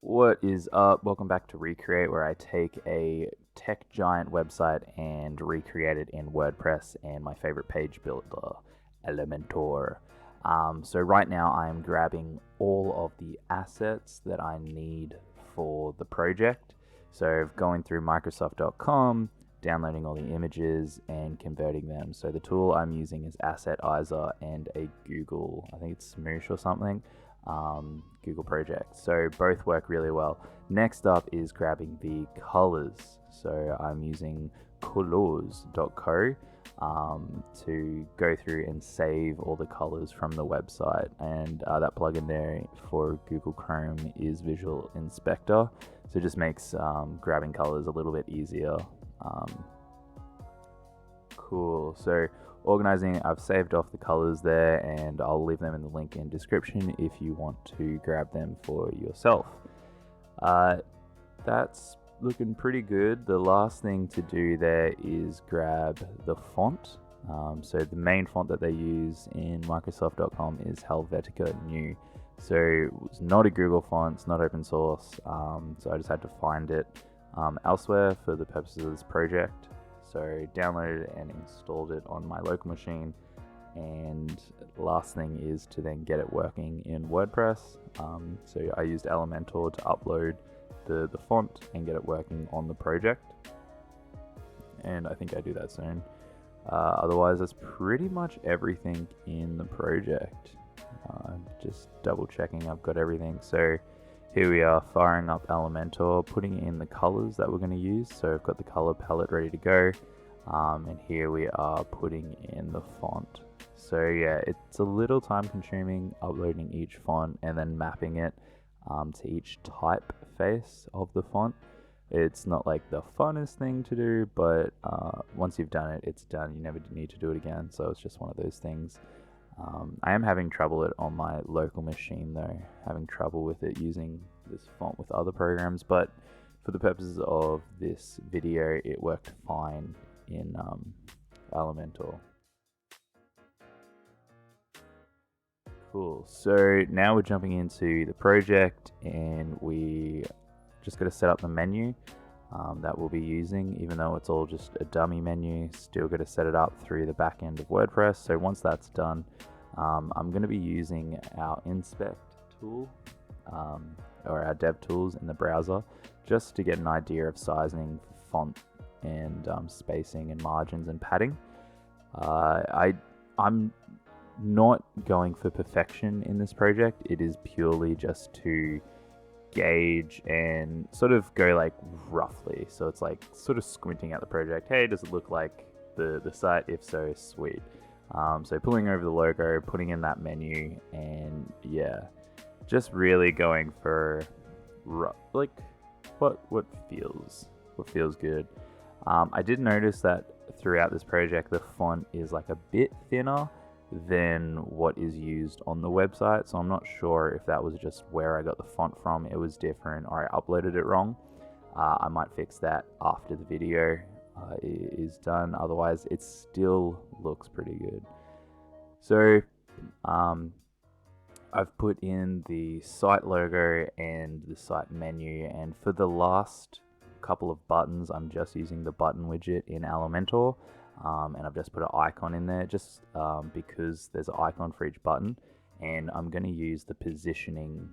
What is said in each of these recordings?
What is up? Welcome back to Recreate, where I take a tech giant website and recreate it in WordPress and my favorite page builder, Elementor. So right now I'm grabbing all of the assets that I need for the project. So going through Microsoft.com, downloading all the images and converting them. So the tool I'm using is Assetizer and a Google, I think it's Smoosh or something. Google project. So both work really well. Next up is grabbing the colors. So I'm using colors.co to go through and save all the colors from the website. And that plugin there for Google Chrome is Visual Inspector. So it just makes grabbing colors a little bit easier. Cool. So organizing, I've saved off the colors there, and I'll leave them in the link in description if you want to grab them for yourself. That's looking pretty good. The last thing to do there is grab the font. So the main font that they use in Microsoft.com is Helvetica New. So it's not a Google font, it's not open source. So I just had to find it elsewhere for the purposes of this project. So downloaded and installed it on my local machine, and the last thing is to then get it working in WordPress. So I used Elementor to upload the font and get it working on the project, and I think I do that soon. Otherwise, that's pretty much everything in the project. Just double checking I've got everything. So here we are, firing up Elementor, putting in the colors that we're going to use. So I've got the color palette ready to go. And here we are putting in the font. So yeah, it's a little time consuming uploading each font and then mapping it to each typeface of the font. It's not like the funnest thing to do, but once you've done it, it's done. You never need to do it again. So it's just one of those things. I am having trouble with it on my local machine though, having trouble with it using this font with other programs, but for the purposes of this video, it worked fine in Elementor. Cool, so now we're jumping into the project, and we just got to set up the menu that we'll be using. Even though it's all just a dummy menu, still got to set it up through the back end of WordPress. So once that's done, I'm going to be using our inspect tool or our dev tools in the browser just to get an idea of sizing, font, and spacing and margins and padding. I'm not going for perfection in this project. It is purely just to gauge and sort of go like roughly. So it's like sort of squinting at the project. Hey, does it look like the site? If so, sweet. So pulling over the logo, putting in that menu, and yeah, just really going for like what feels good. I did notice that throughout this project, the font is like a bit thinner than what is used on the website. So I'm not sure if that was just where I got the font from. It was different, or I uploaded it wrong. I might fix that after the video is done. Otherwise, it still looks pretty good. So I've put in the site logo and the site menu, and for the last couple of buttons, I'm just using the button widget in Elementor. And I've just put an icon in there just because there's an icon for each button, and I'm going to use the positioning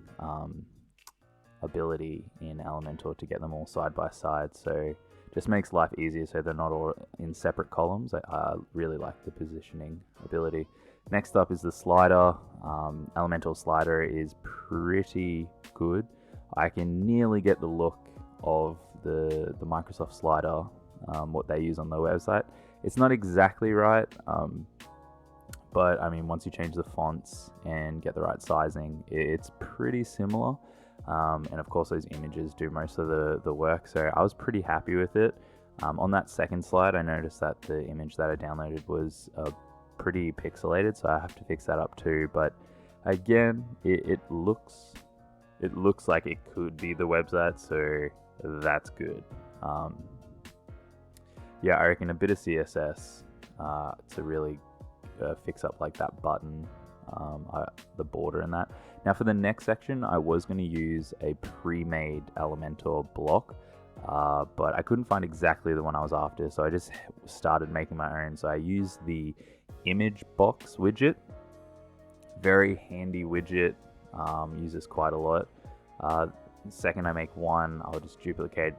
ability in Elementor to get them all side by side. So just makes life easier so they're not all in separate columns. I really like the positioning ability. Next up is the slider. Elementor slider is pretty good. I can nearly get the look of the Microsoft slider, what they use on their website. It's not exactly right, but I mean, once you change the fonts and get the right sizing, it's pretty similar. And of course, those images do most of the work, so I was pretty happy with it. On that second slide, I noticed that the image that I downloaded was pretty pixelated, so I have to fix that up too. But again, it looks like it could be the website, so that's good. Yeah, I reckon a bit of CSS to really fix up like that button, the border and that. Now for the next section, I was going to use a pre-made Elementor block, but I couldn't find exactly the one I was after, so I just started making my own. So I used the image box widget. Very handy widget, use this quite a lot. The second I make one, I'll just duplicate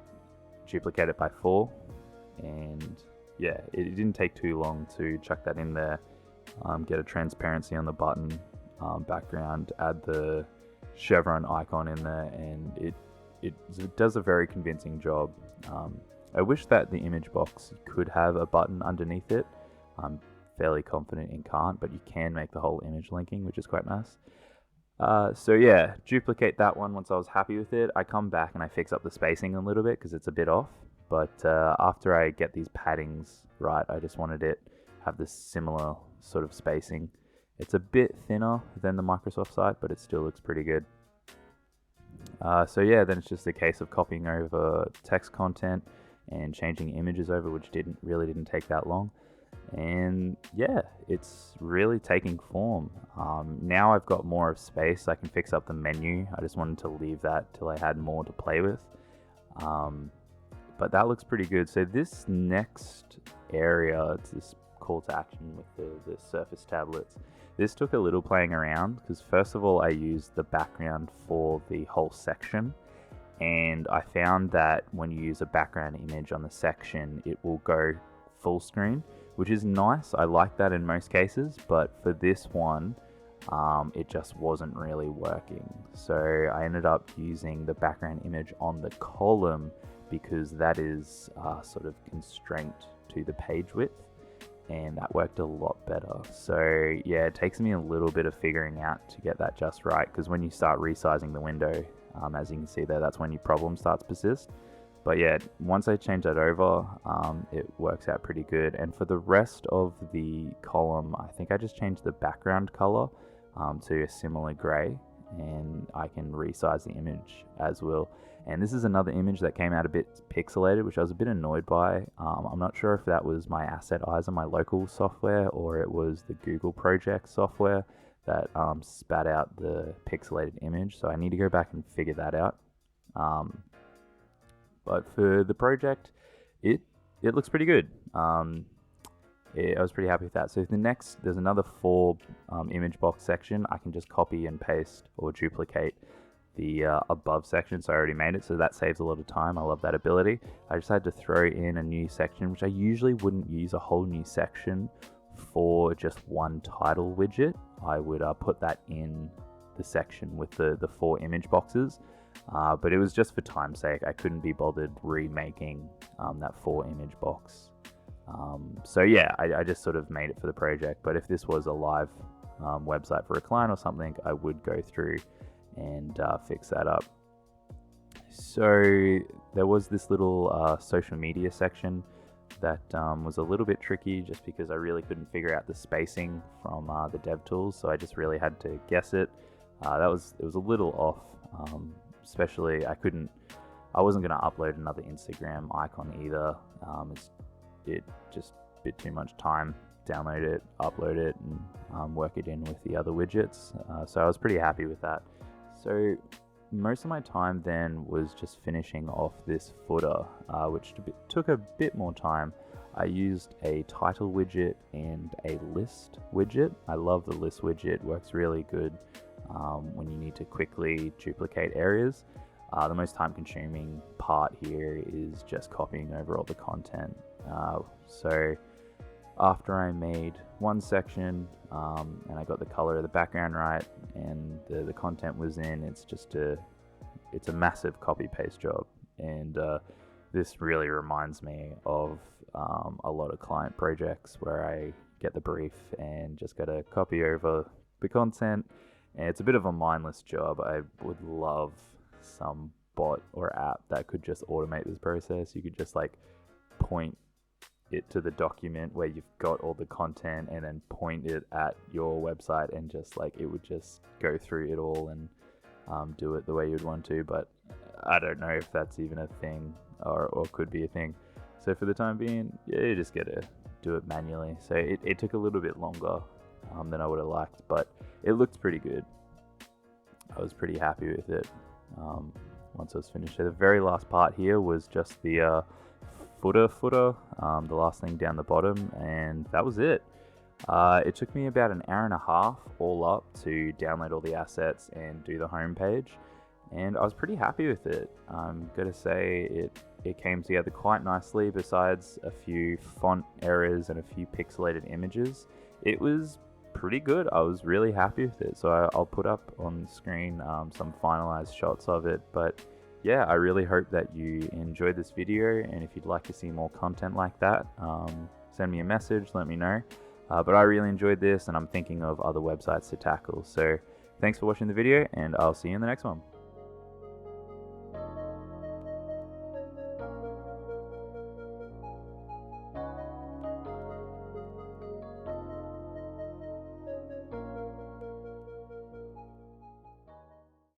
it by 4, and yeah, it didn't take too long to chuck that in there. Get a transparency on the button background, add the chevron icon in there, and it does a very convincing job. I wish that the image box could have a button underneath it. I'm fairly confident it can't, but you can make the whole image linking, which is quite nice. So yeah, duplicate that one. Once I was happy with it, I come back and I fix up the spacing a little bit because it's a bit off. But after I get these paddings right, I just wanted it have this similar sort of spacing. It's a bit thinner than the Microsoft site, but it still looks pretty good. So yeah, then it's just a case of copying over text content and changing images over, which really didn't take that long. And yeah, it's really taking form. Now I've got more of space, I can fix up the menu. I just wanted to leave that till I had more to play with. But that looks pretty good. So this next area, it's this call to action with the Surface tablets. This took a little playing around because first of all, I used the background for the whole section. And I found that when you use a background image on the section, it will go full screen, which is nice. I like that in most cases, but for this one, it just wasn't really working. So I ended up using the background image on the column because that is sort of constraint to the page width, and that worked a lot better. So yeah, it takes me a little bit of figuring out to get that just right, because when you start resizing the window, as you can see there, that's when your problem starts to persist. But yeah, once I change that over, it works out pretty good. And for the rest of the column, I think I just changed the background color to a similar gray, and I can resize the image as well. And this is another image that came out a bit pixelated, which I was a bit annoyed by. I'm not sure if that was my AssetIzer, my local software, or it was the Google project software that spat out the pixelated image. So I need to go back and figure that out. But for the project, it looks pretty good. I was pretty happy with that. So there's another 4 image box section. I can just copy and paste or duplicate the above section, so I already made it, so that saves a lot of time. I love that ability. I just had to throw in a new section, which I usually wouldn't use a whole new section for just one title widget. I would put that in the section with the 4 image boxes, but it was just for time's sake. I couldn't be bothered remaking that 4 image box. So yeah, I just sort of made it for the project, but if this was a live website for a client or something, I would go through and fix that up. So there was this little social media section that was a little bit tricky just because I really couldn't figure out the spacing from the dev tools, so I just really had to guess it. It was a little off, especially I wasn't going to upload another Instagram icon either. It just a bit too much time. Download it, upload it, and work it in with the other widgets. So I was pretty happy with that. So most of my time then was just finishing off this footer, which took a bit more time. I used a title widget and a list widget. I love the list widget, works really good when you need to quickly duplicate areas. The most time consuming part here is just copying over all the content. So after I made one section and I got the color of the background right and the content was in, it's a massive copy paste job. And this really reminds me of a lot of client projects where I get the brief and just got to copy over the content, and it's a bit of a mindless job. I would love some bot or app that could just automate this process. You could just like point it to the document where you've got all the content and then point it at your website, and just like it would just go through it all and do it the way you'd want to. But I don't know if that's even a thing or could be a thing. So for the time being, yeah, you just get to do it manually. So it took a little bit longer than I would have liked, but it looked pretty good. I was pretty happy with it once I was finished. So the very last part here was just the footer, the last thing down the bottom, and that was it. It took me about an hour and a half all up to download all the assets and do the home page, and I was pretty happy with it. I'm gonna say it came together quite nicely. Besides a few font errors and a few pixelated images, it was pretty good. I was really happy with it, so I'll put up on the screen some finalized shots of it. But yeah, I really hope that you enjoyed this video, and if you'd like to see more content like that, send me a message, let me know. But I really enjoyed this, and I'm thinking of other websites to tackle. So thanks for watching the video, and I'll see you in the next one.